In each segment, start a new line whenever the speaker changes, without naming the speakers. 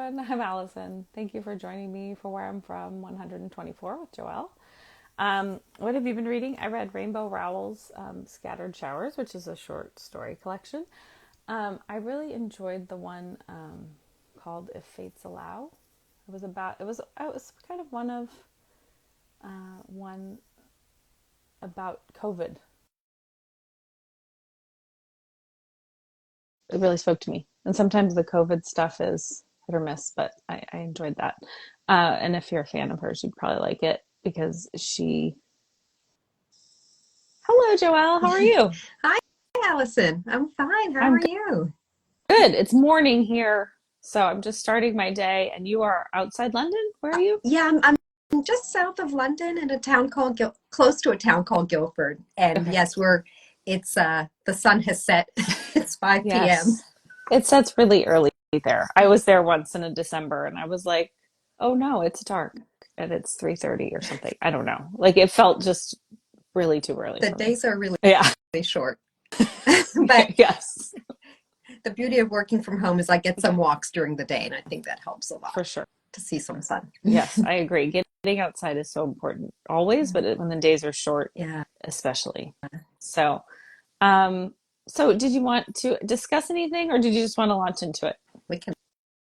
everyone. I'm Allison. Thank you for joining me for Where I'm From 124 with Joelle. What have you been reading? I read Rainbow Rowell's Scattered Showers, which is a short story collection. I really enjoyed the one called If Fates Allow. It was kind of one about COVID. It really spoke to me. And sometimes the COVID stuff is hit or miss, but I enjoyed that. And if you're a fan of hers, you'd probably like it because Hello, Joelle. How are you?
Hi, Allison. I'm fine. How
I'm
are you?
good. It's morning here, so I'm just starting my day. And you are outside London? Where are you?
Yeah, I'm just south of London in a town called close to a town called Guildford. And
Okay.
yes, it's the sun has set. It's 5 p.m.
Yes. It sets really early there. I was there once in December, and I was like, "Oh no, it's dark, and it's 3:30 or something." I don't know. Like it felt just really too early
The
for me.
days are really
Yeah.
short. But
Yes,
the beauty of working from home is I get some walks during the day, and I think that helps a lot
for sure.
to see some sun.
Yes, I agree. Getting outside is so important always, but when the days are short,
Yeah,
especially. So, um, so did you want to discuss anything or did you just want to launch into it?
we can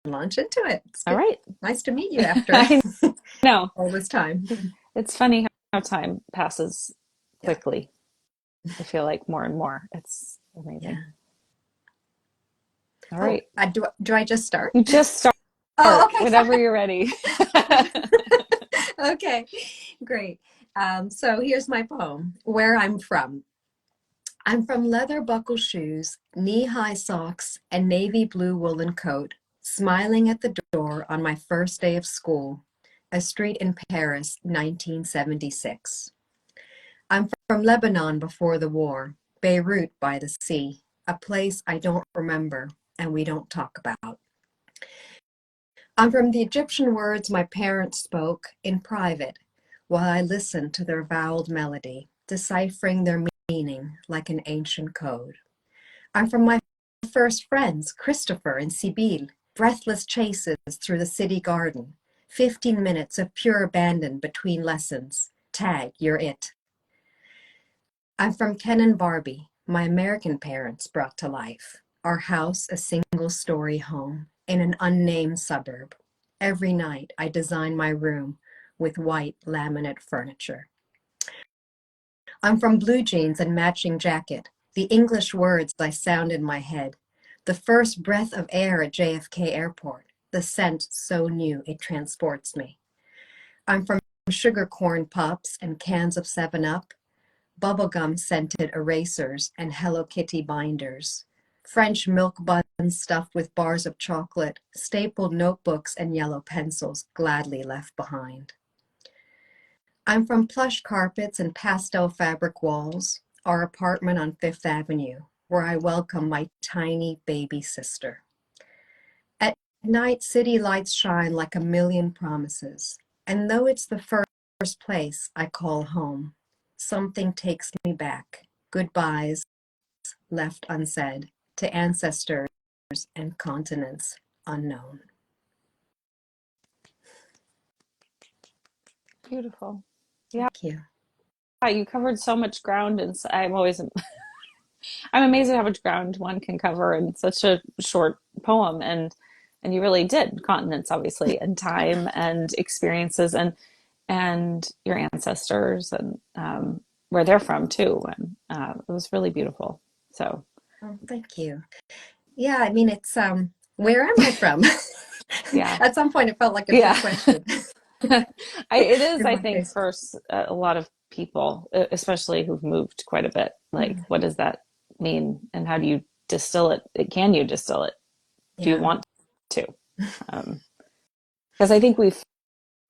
launch into it. It's
All
good.
right.
Nice to meet you after
I know.
all this time.
It's funny how time passes
Yeah,
quickly. I feel like more and more. It's amazing.
yeah.
All
Oh,
right.
do I just start?
You just
Oh,
start
okay,
whenever
sorry.
you're ready.
Okay, great. So here's my poem, Where I'm From. I'm from leather buckle shoes, knee-high socks, and navy blue woolen coat, smiling at the door on my first day of school, a street in Paris, 1976. I'm from Lebanon before the war, Beirut by the sea, a place I don't remember and we don't talk about. I'm from the Egyptian words my parents spoke in private while I listened to their voweled melody, deciphering their meaning like an ancient code. I'm from my first friends, Christopher and Sibyl, breathless chases through the city garden, 15 minutes of pure abandon between lessons. Tag, you're it. I'm from Ken and Barbie, my American parents brought to life. Our house a single-story home in an unnamed suburb. Every night I design my room with white laminate furniture. I'm from blue jeans and matching jacket, the English words I sound in my head. The first breath of air at JFK Airport, the scent so new it transports me. I'm from sugar corn pops and cans of 7 Up, bubblegum scented erasers and Hello Kitty binders, French milk buns stuffed with bars of chocolate, stapled notebooks and yellow pencils gladly left behind. I'm from plush carpets and pastel fabric walls, our apartment on Fifth Avenue, where I welcome my tiny baby sister. At night, city lights shine like a million promises, and though it's the first place I call home, something takes me back. Goodbyes left unsaid to ancestors and continents unknown.
Beautiful. Yeah,
Thank you.
you covered so much ground and I'm amazed at how much ground one can cover in such a short poem and you really did continents obviously and time and experiences and your ancestors and where they're from too and it was really beautiful. So
Oh, thank you. Yeah, I mean, where am I from?
yeah.
At some point, it felt like a trick
Yeah.
question
It is,
in
I
my
think,
case.
for a lot of people, especially whove moved quite a bit. Like,
Mm,
what does that mean? And how do you distill it? Can you distill it? Do you
yeah.
want to? Because I think we've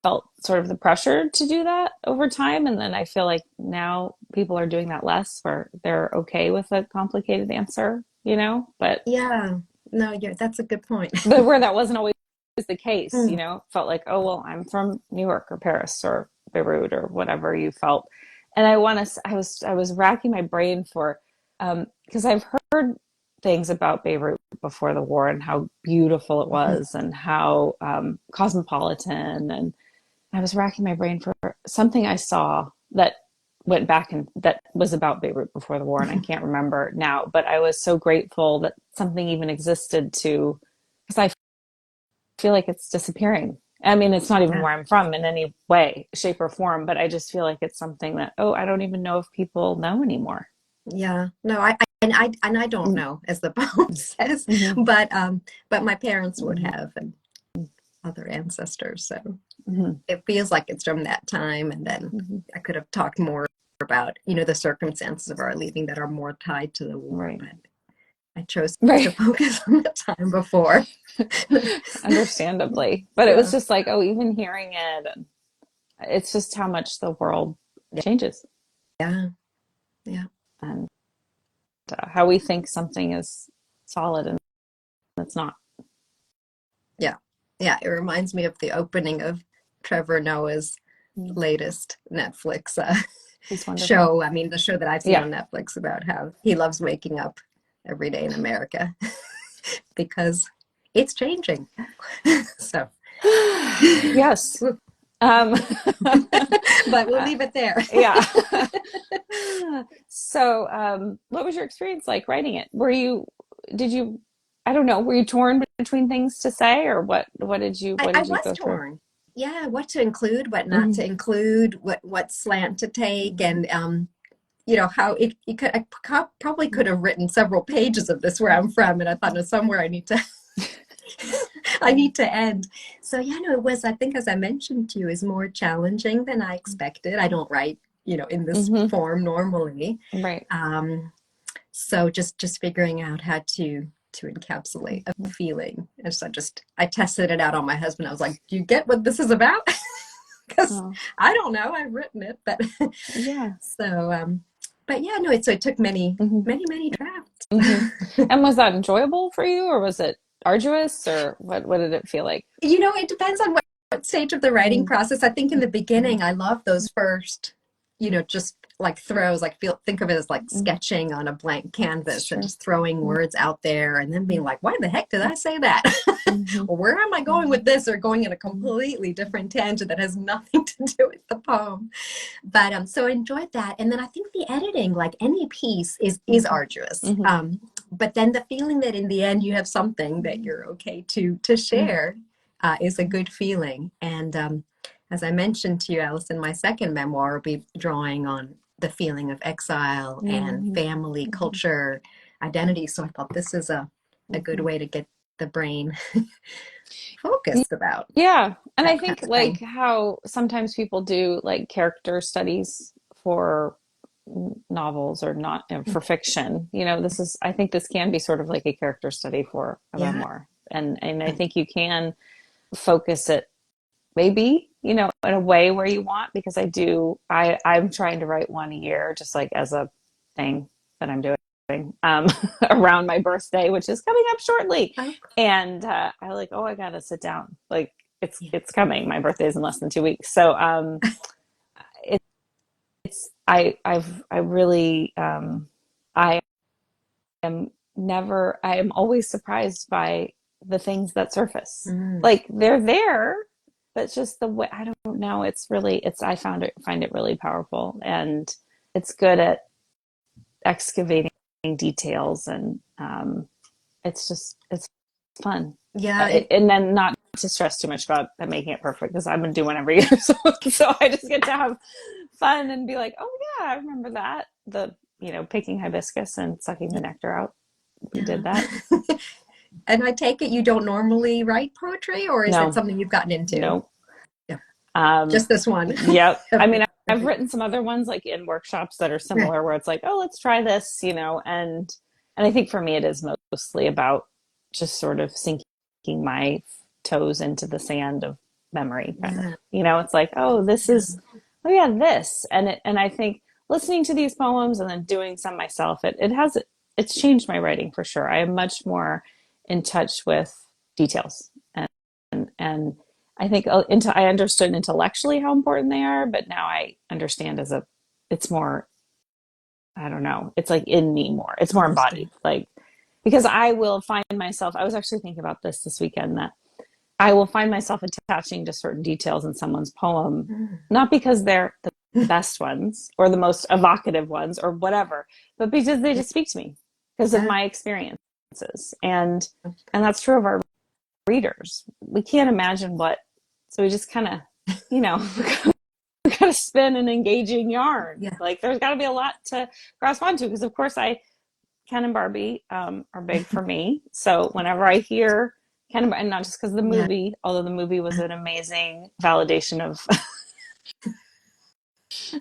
felt sort of the pressure to do that over time. And then I feel like now people are doing that less where they're okay with a complicated answer, But
Yeah. No, that's a good point.
where that wasn't always the case,
Mm,
felt like, oh, well, I'm from New York or Paris or Beirut or whatever you felt. And I want to, I was racking my brain for, because I've heard things about Beirut before the war and how beautiful it was and how cosmopolitan. And I was racking my brain for something I saw that went back and that was about Beirut before the war, and I can't remember now. But I was so grateful that something even existed to, because I feel like it's disappearing. I mean, it's not even
Yeah.
where I'm from in any way, shape, or form, but I just feel like it's something that, oh, I don't even know if people know anymore.
Yeah. No, I don't know, as the poem says,
Mm-hmm.
but my parents would
Mm-hmm.
have, and other ancestors. So
Mm-hmm.
it feels like it's from that time. And then
Mm-hmm.
I could have talked more about, the circumstances of our leaving that are more tied to the war,
Right.
but I chose to
Right.
focus on the time before.
Understandably. But it was
Yeah.
just like, oh, even hearing it, and it's just how much the world changes
Yeah. Yeah.
and how we think something is solid and it's not.
Yeah. Yeah. It reminds me of the opening of Trevor Noah's
Mm.
latest Netflix
He's wonderful.
show. I mean, the show that I've seen
Yeah.
on Netflix about how he loves waking up every day in America because it's changing. So,
Yes. Um,
but we'll leave it there.
yeah. So, what was your experience like writing it? Did you, I don't know, were you torn between things to say, or what
I
did you
was
go through?
torn. Yeah, what to include, what not
Mm-hmm.
to include, what slant to take, and how it could. Probably could have written several pages of this where I'm from, and I thought, no, somewhere I need to I need to end. So yeah, no, it was. I think, as I mentioned to you, is more challenging than I expected. I don't write, in this
Mm-hmm.
form normally.
Right.
So just figuring out how to encapsulate a feeling. And so I tested it out on my husband. I was like, "Do you get what this is about?" Because
Oh,
I don't know. I've written it, but
yeah.
so but yeah, no. So it took many
Mm-hmm.
many many drafts.
Mm-hmm. And was that enjoyable for you, or was it arduous, or what did it feel like?
It depends on what stage of the writing
Mm-hmm.
process. I think in the beginning, I love those first, just like throws, like think of it as like
Mm-hmm.
sketching on a blank canvas and
Sure.
just throwing words out there and then being like, why the heck did I say that?
Mm-hmm.
Or where am I going with this? Or going in a
Mm-hmm.
completely different tangent that has nothing to do with the poem. But so I enjoyed that. And then I think the editing, like any piece, is arduous.
Mm-hmm.
But then the feeling that in the end you have something that you're okay to share is a good feeling. And as I mentioned to you, Alison, my second memoir will be drawing on the feeling of exile and
Mm-hmm.
family, culture, identity. So I thought this is a good
Mm-hmm.
way to get the brain focused about
Yeah. And I
that kind
think
of
like
thing.
how sometimes people do like character studies for novels or not for fiction. I think this can be sort of like a character study for a
Yeah.
memoir. And I think you can focus it maybe, in a way where you want, because I'm trying to write one a year, just like as a thing that I'm doing um, around my birthday, which is coming up shortly.
Oh,
And I like, oh, I gotta sit down. Like
yeah.
it's coming. My birthday is in less than 2 weeks. So it, it's I really I I am always surprised by the things that surface.
Mm,
Like they're there, but it's just the way, I don't know. I find it really powerful, and it's good at excavating details, and it's fun.
yeah. It,
And then not to stress too much about making it perfect, because I've been doing one every year. So I just get to have fun and be like, oh yeah, I remember that. Picking hibiscus and sucking the nectar out. We
yeah.
did that.
And I take it you don't normally write poetry, or is it
No,
something you've gotten into?
no.
Yeah,
Um,
just this one.
yep. I
Okay,
mean, I've
perfect.
written some other ones like in workshops that are
Yeah,
similar, where it's like, oh, let's try this, and I think for me it is mostly about just sort of sinking my toes into the sand of memory, kind of.
yeah,
It's like, oh, oh yeah, this, and I think listening to these poems and then doing some myself, it's changed my writing for sure. I am much more in touch with details, and I think I understood intellectually how important they are, but now I understand it's more, I don't know, it's like in me more. It's more embodied.
interesting.
Like because I will find myself, I was actually thinking about this weekend, that I will find myself attaching to certain details in someone's poem,
Mm.
not because they're the best ones or the most evocative ones or whatever, but because they
Yeah.
just speak to me because of
Yeah.
my experiences. And that's true of our readers. We can't imagine what, so we just kind of, you know, we got to spin an engaging yarn.
Yeah.
Like there's got to be a lot to grasp onto because, of course, Ken and Barbie are big for me. So whenever I hear Ken and not just because of the
Yeah.
movie, although the movie was an amazing validation of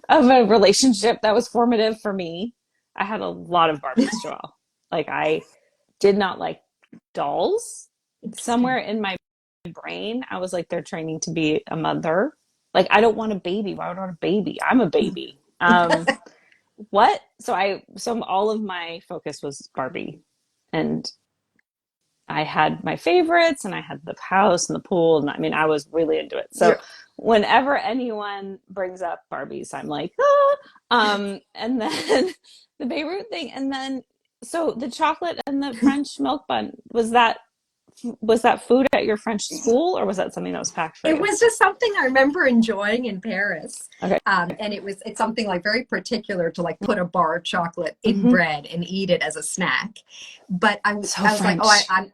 a relationship that was formative for me. I had a lot of Barbies, Joelle. Like I did not like dolls. Somewhere
Interesting.
in my brain, I was like, they're training to be a mother. Like I don't want a baby. Why would I want a baby? I'm a baby. What? So all of my focus was Barbie, and I had my favorites, and I had the house and the pool, and I mean, I was really into it. So
You're
whenever anyone brings up Barbies, I'm like, and then the Beirut thing, and then so the chocolate and the French milk bun, was that food at your French school, or was that something that was packed for
It
you?
was just something I remember enjoying in Paris.
Okay.
And it's something like very particular to like put a bar of chocolate in
Mm-hmm.
bread and eat it as a snack. But
So
I was like, oh,
French.
I'm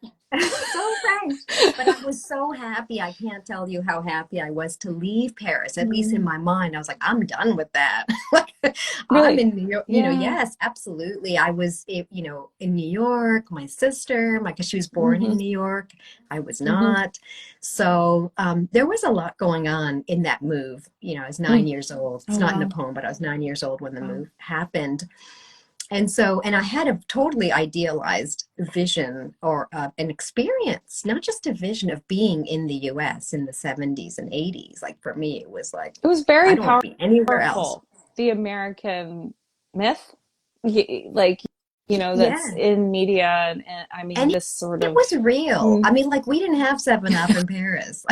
so French. But I was so happy. I can't tell you how happy I was to leave Paris. At least in
Mm,
my mind, I was like, I'm done with that. Like, I'm
really?
in New York,
Yeah.
yes, absolutely. I was, in New York, my sister, because she was born in
Mm-hmm.
New York. I was
Mm-hmm.
not. So there was a lot going on in that move. I was nine
Mm.
years old.
Oh
It's not in the
wow.
poem, but I was 9 years old when the
Wow.
move happened. And I had a totally idealized vision or an experience, not just a vision of being in the US in the 70s and 80s. Like for me, it was like,
It was
I
very
don't want to be anywhere else.
powerful. The American myth, like, that's
Yeah.
in media, and I mean,
And
this sort
it
of.
was real. I
Mm.
mean, like we didn't have 7 Up in Paris.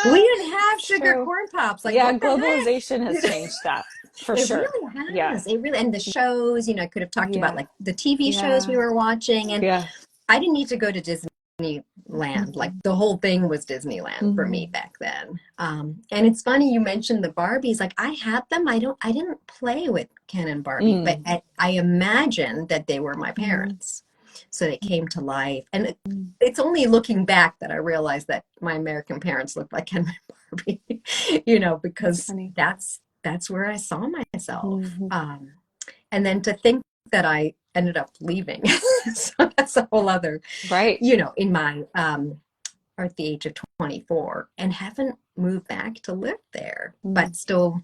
We didn't have
It's
sugar
true.
corn pops. Like
Yeah,
what the
globalization
heck?
has changed that for
It
sure.
really
Yeah.
has. It really, and the shows, I could have talked about
Yeah.
like the TV shows we
Yeah.
were watching. And
Yeah.
I didn't need to go to Disneyland. Like
Mm-hmm.
the whole thing was Disneyland for me
Mm-hmm.
back then. And it's funny you mentioned the Barbies. Like I had them. I didn't play with Ken and Barbie, but
Mm-hmm.
I imagined that they were my parents. So they came to life. And it's only looking back that I realized that my American parents looked like Ken and Barbie,
That's
because
funny.
that's where I saw myself.
Mm-hmm.
And then to think that I ended up leaving. So that's a whole other,
Right.
in my or at the age of 24, and haven't moved back to live there.
Mm-hmm.
But still,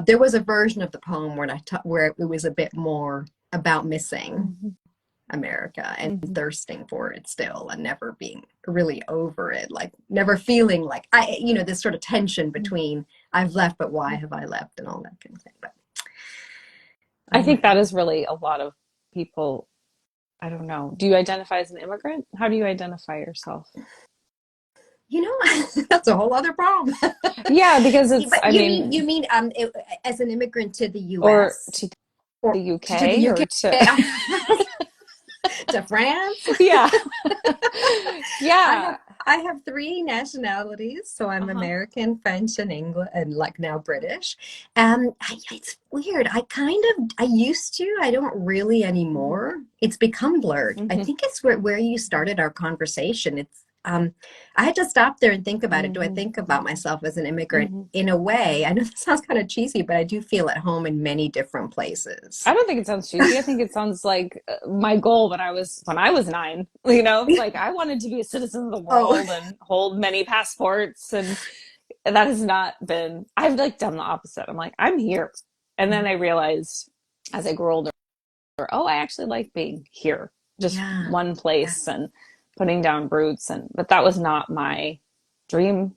there was a version of the poem where it was a bit more about missing
Mm-hmm.
America and
Mm-hmm.
thirsting for it still, and never being really over it, like never feeling like this sort of tension between I've left, but why have I left, and all that kind of thing. But
I
oh my
think that
God.
is really a lot of people. I don't know. Do you identify as an immigrant? How do you identify yourself?
That's a whole other problem.
Yeah, because it's,
But
I
you
mean,
mean as an immigrant to the
or
US
to the
or to the
UK or
UK,
to,
to France?
yeah.
I have
Yeah.
I have three nationalities, so I'm
Uh-huh.
American, French, and English, and like now British. It's weird. I used to. I don't really
Hmm.
anymore. It's become blurred. I
Hmm.
think it's where you started our conversation. I had to stop there and think about it. Do I
Hmm.
think about myself as an immigrant?
Hmm.
In a way, I know this sounds kind of cheesy, but I do feel at home in many different places.
I don't think it sounds cheesy. I think it sounds like my goal when I was 9. Like I wanted to be a citizen of the
Oh,
world and hold many passports, and that has not been. I've like done the opposite. I'm like, I'm here, and then I realized as I grew older, oh, I actually like being here, just
yeah,
one
yeah.
place and putting down roots. And but that was not my dream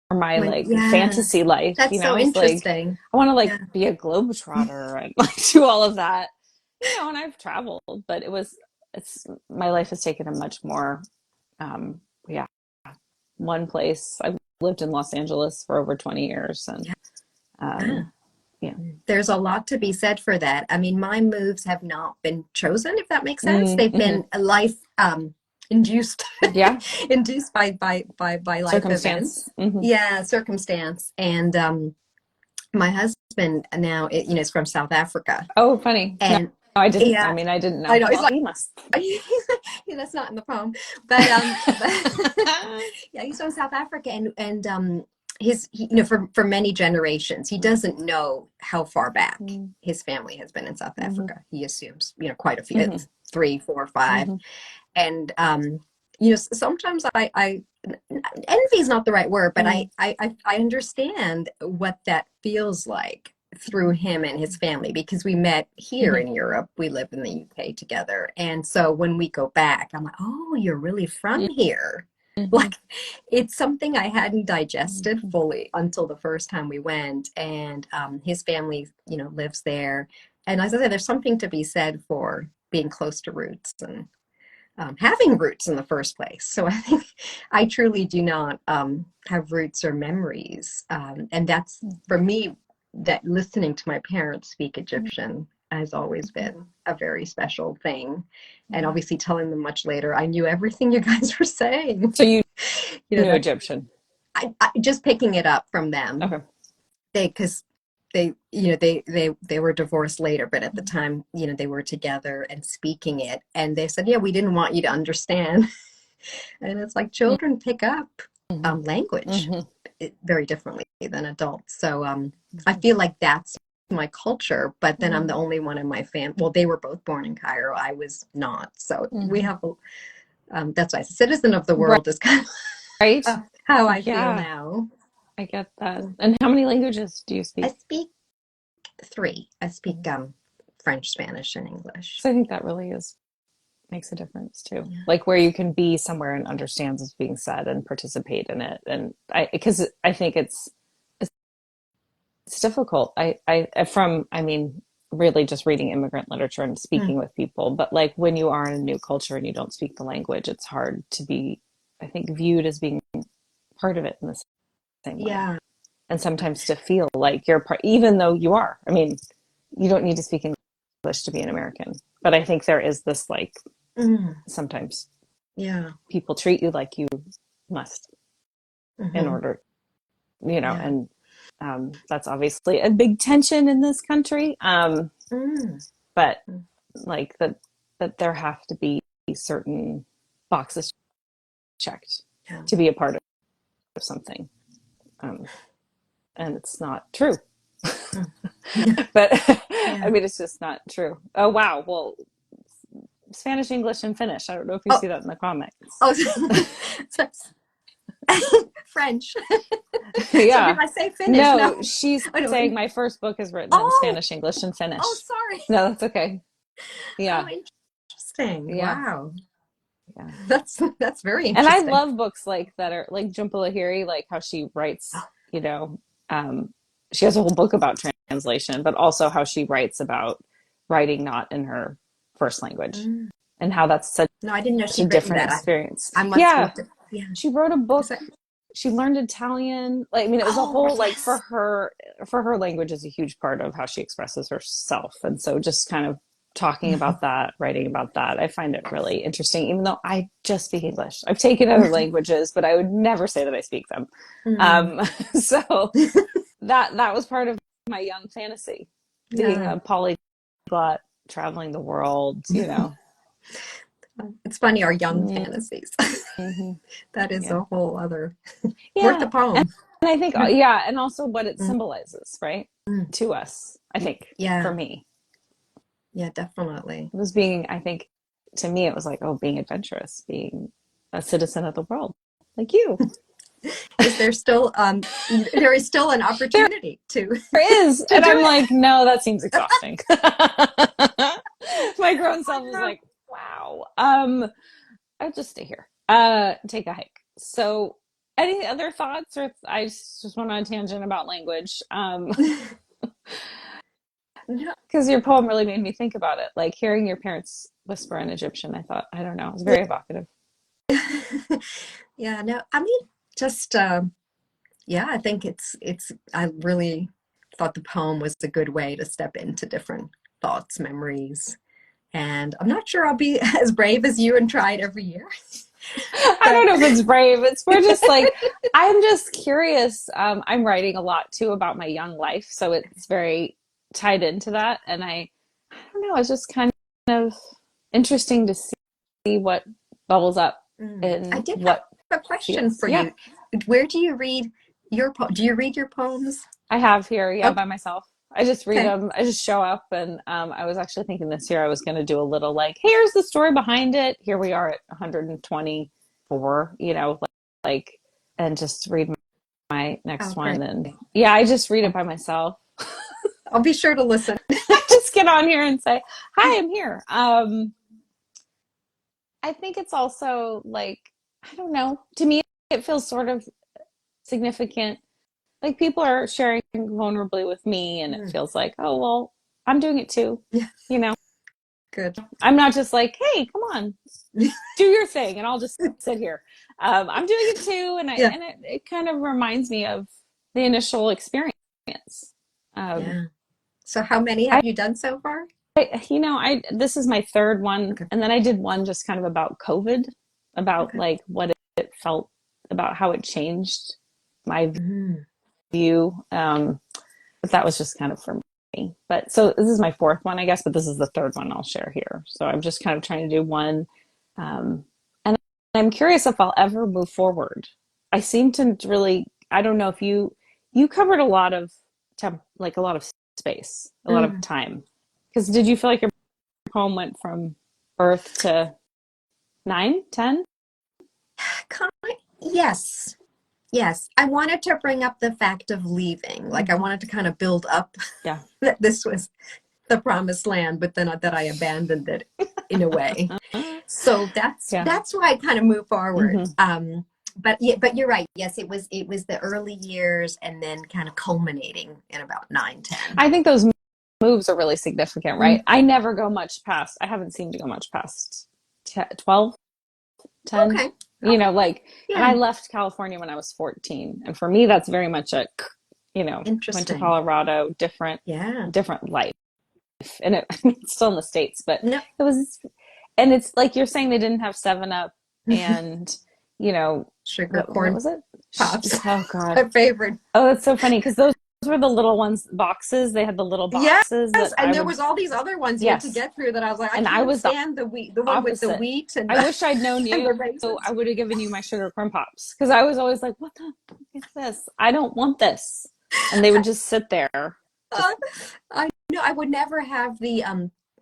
or my like
Yeah,
fantasy life.
that's
I
so
was like,
interesting.
I want to like
Yeah.
be a globetrotter and like do all of that. And I've traveled, but it's my life has taken a much more, yeah, one place. I've lived in Los Angeles for over 20 years, and
Yeah.
um, Yeah.
There's a lot to be said for that. I mean, my moves have not been chosen, if that makes sense. They've
Mm-hmm.
been life induced,
Yeah.
induced by life
Circumstance.
events.
Mm-hmm.
Yeah, circumstance. And my husband now, is from South Africa,
Oh, funny. No,
and
I didn't. I
yeah,
mean, I didn't
I
know.
know. It's
Well,
like
he must.
that's not in the poem, but yeah, he's from South Africa, and for many generations, he doesn't know how far back
Mm-hmm.
his family has been in South
Mm-hmm.
Africa. He assumes, quite a few,
Mm-hmm.
three, four, five,
Mm-hmm.
and sometimes I envy is not the right word, but I understand what that feels like through him and his family, because we met here
Mm-hmm.
in Europe. We live in the UK together. And so when we go back, I'm like, oh, you're really from here.
Mm-hmm.
Like, it's something I hadn't digested
Mm-hmm.
fully until the first time we went. And his family, lives there. And as I said, there's something to be said for being close to roots and having roots in the first place. So I think I truly do not have roots or memories. And that's, for me, that listening to my parents speak Egyptian has always been a very special thing. And
Yeah.
obviously telling them much later, I knew everything you guys were saying.
So you knew
That
Egyptian.
I just picking it up from them.
Okay.
Because they were divorced later, but at the time, they were together and speaking it, and they said, yeah, we didn't want you to understand. And it's like children pick up
Mm-hmm.
language
Mm-hmm.
very differently than adults. So I feel like that's my culture, but then I'm the
Mm-hmm.
only one in my family. Well, they were both born in Cairo. I was not. So we
Mm-hmm.
have, that's why citizen of the
Right.
world is kind
Right.
of how I feel
Yeah,
now.
I get that. And how many languages do you
I
speak?
speak three. I speak
Mhm.
French, Spanish, and English.
So I think that really is makes a difference too.
Yeah.
Like where you can be somewhere and understands what's being said and participate in it. And because I think it's difficult. I mean, really just reading immigrant literature and
Mm.
speaking with people. But like when you are in a new culture and you don't speak the language, it's hard to be, I think, viewed as being part of it in the same way.
Yeah.
And sometimes to feel like you're part, even though you are. I mean, you don't need to speak English to be an American. But I think there is this like
Mm.
sometimes
Yeah.
people treat you like you must in
Hmm.
order,
Yeah.
and that's obviously a big tension in this country.
Mm.
But like that there have to be certain boxes checked
Yeah.
to be a part of something. Um, and it's not true.
Mm.
But I
Yeah.
mean, it's just not true. Oh, wow. Well, Spanish, English, and Finnish. I don't know if you
Oh,
see that in the comics.
oh, so- French. So did
Yeah.
I say Finnish? No.
No, she's
I don't.
saying my first book is written in
Oh,
Spanish, English, and
oh,
Finnish.
sorry.
No, that's okay.
Oh,
Yeah.
interesting.
Yeah.
Wow.
Yeah.
That's very
And I
interesting.
love books like that are like Jhumpa Lahiri, like how she writes, um, she has a whole book about translation, but also how she writes about writing not in her first language
Mm.
and how that's such
No, I didn't know
a
she'd written
different
that.
experience.
I must
Yeah.
look at. Yeah.
She wrote a
Is
book.
that?
She learned Italian. Like, I mean, it was a
Oh,
whole like
yes.
for her language is a huge part of how she expresses herself. And so just kind of talking about that, writing about that, I find it really interesting, even though I just speak English. I've taken other languages, but I would never say that I speak them.
Mm.
Um, so that was part of my young fantasy, being
Yeah.
a polyglot, traveling the world.
It's funny, our young
Mm-hmm.
fantasies. That is
Yeah.
a whole other worth a
Yeah. And
poem.
I think, yeah, and also what it
Mm,
symbolizes, right?
mm.
To us, I think, for
Yeah,
me,
yeah, definitely.
it was being, I think, to me, it was like, oh, being adventurous, being a citizen of the world, like you.
Is there still there is still an
There
opportunity to
is.
to
And
do
I'm
it.
like, no, that seems exhausting. My grown
I
self was
know.
like, wow. I'll just stay here. Take a hike. So any other thoughts or I just went on a tangent about language.
No.
Because your poem really made me think about it. Like hearing your parents whisper in Egyptian, I thought, I don't know, it was very evocative.
Yeah, no, I mean, just yeah, I think it's I really thought the poem was a good way to step into different thoughts, memories. And I'm not sure I'll be as brave as you and try it every year.
I
But
don't know if it's brave. It's more just like, I'm just curious. I'm writing a lot too about my young life, so it's very tied into that. And I don't know, it's just kind of interesting to see what bubbles up
I
and
did have
what
a question
feels.
for
Yeah,
you. Where do you read do you read your poems?
I have here, yeah, by
Okay.
myself. I just read them. I just show up, and I was actually thinking this year I was going to do a little like, here's the story behind it. Here we are at 124, like, and just read my
Oh,
next
great.
one. And yeah, I just read it by myself.
I'll be sure to listen.
I just get on here and say, hi, I'm here. I think it's also like, I don't know, to me, it feels sort of significant. Like people are sharing vulnerably with me, and it
Mm,
feels like, oh, well, I'm doing it too.
yeah,
You know,
good.
I'm not just like, hey, come on, do your thing, and I'll just sit here. I'm doing it too, and
Yeah,
it kind of reminds me of the initial experience. Um,
yeah. So how many
I,
have you done so far?
I this is my third one,
Okay.
and then I did one just kind of about COVID, about
Okay.
like what it felt, about how it changed my
Mm,
view. But that was just kind of for me. But so this is my fourth one, I guess, but this is the third one I'll share here. So I'm just kind of trying to do one. And I'm curious if I'll ever move forward. I seem to really, I don't know if you covered a lot of like a lot of space, a lot of
mm.
time. Because did you feel like your poem went from birth to 9, 10?
Yes. Yes. I wanted to bring up the fact of leaving. Like I
Mm-hmm.
wanted to kind of build up
Yeah.
that this was the promised land, but then that I abandoned it in a way. So
Yeah.
that's why I kind of moved forward.
Mm-hmm.
But yeah, but you're right. Yes, it was the early years and then kind of culminating in about 9, 10.
I think those moves are really significant, right?
Mm,
I never go much past, I haven't seemed to go much past 12, 10,
okay. Okay.
like, and
Yeah.
I left California when I was 14. And for me, that's very much went to
Interesting.
Colorado,
Yeah.
different life. And it's still in the States, but
No.
it was, and it's like you're saying they didn't have 7 Up and, you know,
Sugar
what
corn
was it?
pops.
Oh God.
My favorite.
Oh, that's so funny because those were the little ones, boxes. They had the little
Yes.
boxes that I
And there
would,
was all these other ones you had to
yes.
get through that I was like, I
And I
can't
was the
stand the wheat, the one with the
opposite.
wheat and
I wish I'd known
and
you.
the raisins.
I would have given you my sugar corn pops because I was always like, what the fuck is this? I don't want this. And they would just sit there. Just,
Uh, I know I would never have the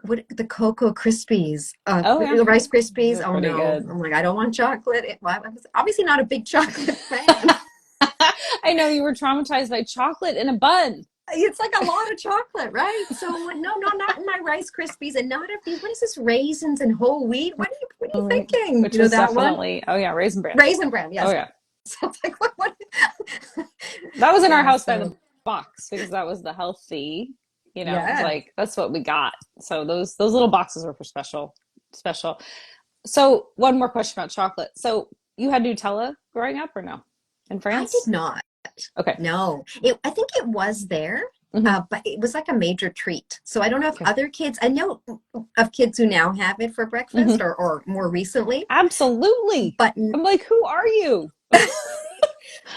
the Cocoa Krispies,
oh yeah,
the Rice Krispies.
they're
Oh
pretty
no,
good.
I'm like I don't want chocolate. Well, I was obviously not a big chocolate fan.
I know you were traumatized by chocolate in a bun.
It's like a lot of chocolate, right? So I'm like, no, no, not in my Rice Krispies, and not if these. What is this? Raisins and whole wheat? What are you
Right.
thinking?
Which
You know
was
that one?
definitely, oh yeah, Raisin Bran.
Raisin Bran,
Oh
yes.
yeah.
So it's like what?
That was in our
Yeah.
house by the
So
box because that was the healthy,
yeah.
like that's what we got. So those little boxes were for special. So one more question about chocolate. So you had Nutella growing up or no? In
I did
France?
not.
Okay.
No, I think it was there,
Hmm.
but it was like a major treat. So I don't know if
Okay.
other kids, I know of kids who now have it for breakfast
Hmm.
or more recently,
Absolutely.
but
I'm like, who are you?
but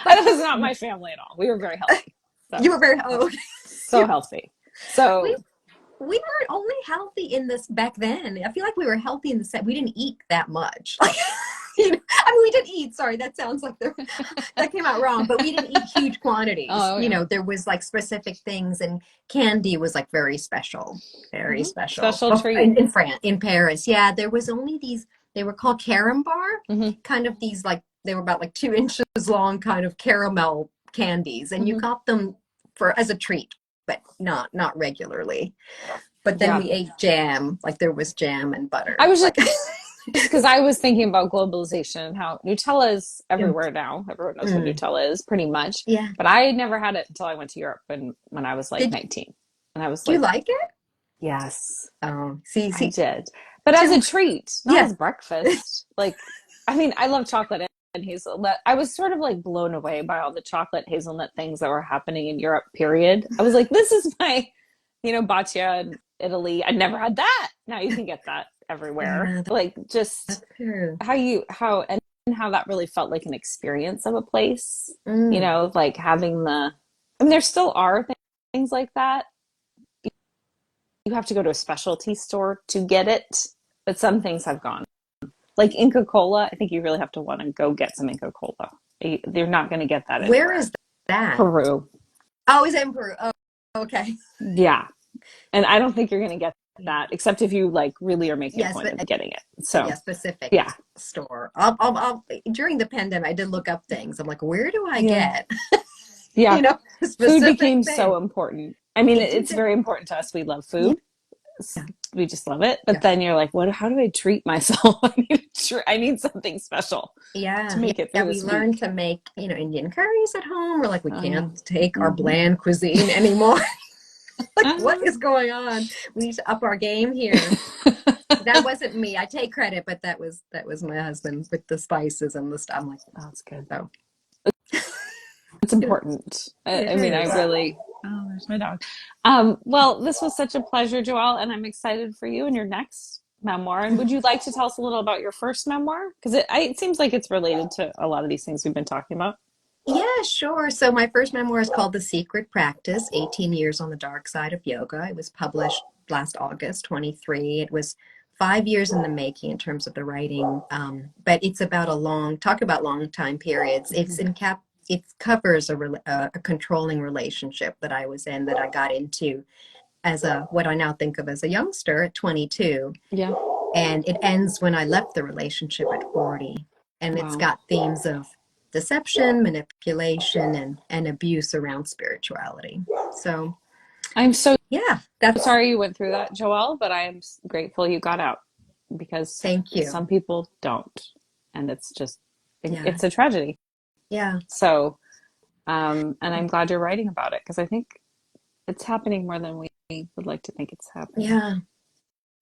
That was not my family at all. We were very healthy.
you
So
were very
so healthy.
we
So
we weren't only healthy in this back then. I feel like we were healthy in the set. We didn't eat that much. Like, I mean, we did eat. Sorry, that sounds like that came out wrong. But we didn't eat huge quantities.
oh yeah.
There was like specific things, and candy was like very
Hmm.
special.
Special
But
treat.
in France, in Paris, yeah, there was only these. They were called carambar,
Hmm.
kind of these like they were about like 2 inches long, kind of caramel candies, and you
Hmm.
got them for as a treat, but not regularly. But then
Yeah.
we ate jam, like there was jam and
I
butter.
was
Like,
just because I was thinking about globalization and how Nutella is
yeah.
everywhere now. Everyone knows what
Mm,
Nutella is pretty much.
yeah.
But I never had it until I went to Europe when I was like
Did
19. And I was
you
like,
like it?
yes,
Oh, see,
I
see,
did. But as
too.
a treat, not
Yeah.
as breakfast. Like, I mean, I love chocolate hazelnut. I was sort of like blown away by all the chocolate hazelnut things that were happening in Europe, period. I was like, this is my, boccia in Italy. I never had that. Now you can get that everywhere.
Yeah,
Like just
that's true.
and how that really felt like an experience of a place,
Mm.
like having I mean, there still are things like that. You have to go to a specialty store to get it, but some things have gone. Like Inca Cola, I think you really have to want to go get some Inca Cola. They're not going to get that
Where
anywhere.
is that?
Peru.
Oh, it's in Peru. Oh, okay.
Yeah. And I don't think you're going to get that except if you like really are making a
Yes,
point
but
of getting it.
yeah,
So,
specific
yeah.
store. During the pandemic, I did look up things. I'm like, where do I
Yeah.
get,
Yeah.
a
Food
specific
became
thing?
so important. I mean,
It did.
it's very important to us. We love
Yeah,
food. We just love it. But
yeah,
then you're like, how do I treat myself? I need something special to
yeah, yeah.
make it
Yeah,
through
we
this
learned
week.
to make, Indian curries at home. We're like, we
Oh yeah.
can't take our
Mm-hmm.
bland cuisine anymore. Like, what
Uh-huh.
is going on? We need to up our game here. That wasn't me. I take credit, but that was my husband with the spices and the stuff. I'm like,
That's good.
so
It's important. I
it
mean, I
is.
really. Oh, there's my dog. Well, this was such a pleasure, Joelle, and I'm excited for you and your next memoir. And would you like to tell us a little about your first memoir? Because it seems like it's related to a lot of these things we've been talking about.
Yeah, sure. So my first memoir is called The Secret Practice, 18 Years on the Dark Side of Yoga. It was published last August 23. It was 5 years in the making in terms of the writing, but it's about talk about long time periods.
Mm-hmm.
It covers a controlling relationship that I was in, that I got into as what I now think of as a youngster at 22.
Yeah.
And it ends when I left the relationship at 40. And it's
Wow.
got themes of deception, manipulation, and abuse around spirituality. So,
I'm so
yeah, that's
sorry you went through that, Joelle, but I am grateful you got out because
thank you.
some people don't, and it's just
Yeah,
it's a tragedy.
yeah,
So, and I'm glad you're writing about it because I think it's happening more than we would like to think it's happening.
yeah,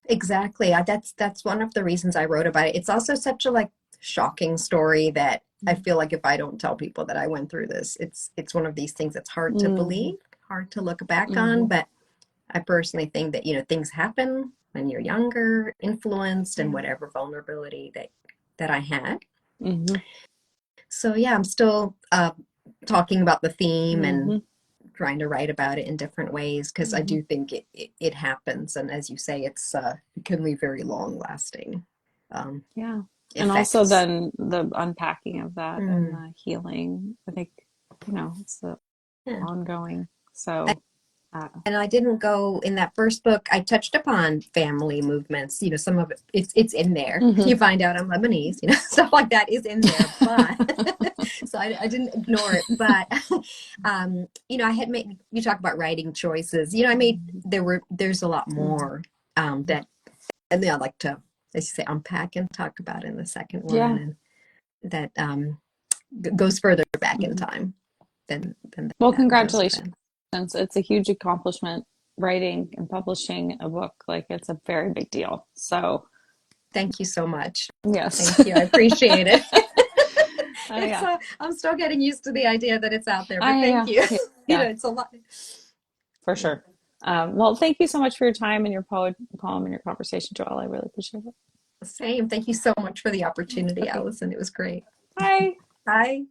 exactly. That's one of the reasons I wrote about it. It's also such a shocking story that I feel like if I don't tell people that I went through this, it's one of these things that's hard to
Mm-hmm.
believe, hard to look back on.
Mm-hmm.
But I personally think that, things happen when you're younger, influenced, and
Yeah.
whatever vulnerability that I had.
Mm-hmm.
So yeah, I'm still talking about the theme
Mm-hmm.
and trying to write about it in different ways, because I
Mm-hmm.
do think it happens, and as you say, it can leave very long lasting
Yeah. And also
effects.
then the unpacking of that and
Mm,
the healing. I think, it's the
yeah.
ongoing. So,
And I didn't go in that first book. I touched upon family movements. Some of it's in there.
mhm.
You find out I'm Lebanese. Stuff like that is in there. But so I didn't ignore it. But I had made. You talk about writing choices. I made there's a lot
Mhm.
more that, and then I'd like to, as you say, unpack and talk about in the second one,
Yeah.
and that goes further back in
Mhm.
time than
Well,
that first
congratulations.
event.
It's a huge accomplishment writing and publishing a book. Like it's a very big deal. So,
Thank you so much.
yes.
Thank you. I appreciate it.
Yeah.
I'm still getting used to the idea that it's out there, but
I
thank you.
yeah. Yeah,
It's a lot.
for
Yeah.
sure. Well, thank you so much for your time and your poem and your conversation, Joelle. I really appreciate it.
Same. Thank you so much for the opportunity,
Okay.
Allison. It was great.
Bye.
Bye.